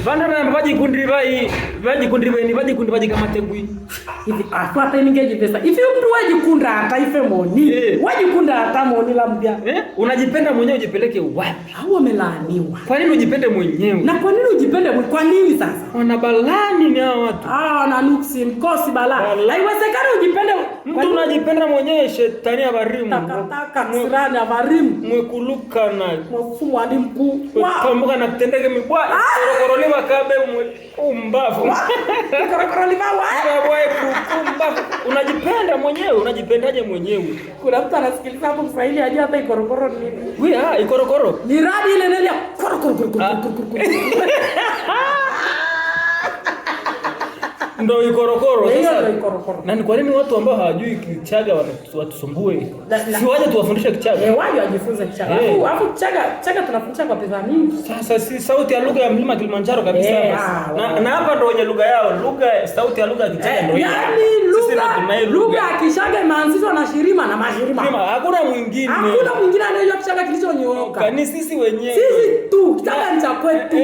Vanda na vajikundi kama tegui. Hivi afuata ningeje pesa. Hivi mtu wajikunda hata ife moni. Wajikunda hata moni la mpya. Unajipenda mwenyewe ujipeleke wapi? Au wamelaaniwa. Kwa nini ujipende mwenyewe? Na kwa nini ujipende mwenyewe? Kwa nini sasa? Wana balani ni hao watu. Na nuksi mkosi balani. Haiwezekani ujipende. Mtu unajipenda mwenyewe shetani ya barimu. Takataka kisirani ya barimu. Mwekuluka na mfumo hadi mkuu. Kumbuka na kutendeke mibwa. Korokoro kabe umbavu. Korokoro libawa. Unajipenda mwenyewe, unajipendaje mwenyewe? Kuna mtu anasikiliza hapo Kiswahili hajui hata ikorokoro ni nini. Ikorokoro. Ni radi ile ile ya korokoro. Ndio ikorokoro. Sasa ikorokoro. Na ni kwa nini watu ambao hawajui Kichaga watusumbue? Si waje tuwafundishe Kichaga. Waje wajifunze Kichaga. Alafu Kichaga tunafundisha kwa pesa mingi. Sasa si sauti ya lugha ya mlima Kilimanjaro kabisa. Na hapa ndio wenye lugha yao. Sauti ya lugha ya Kichaga ndio. Yaani lugha ya Kichaga imeanzishwa na Shirima na Mashirima. Hakuna mwingine. Hakuna mwingine anayejua Kichaga kilichonyooka. Ni sisi wenyewe. Sisi tu. Kichaga ni cha kwetu.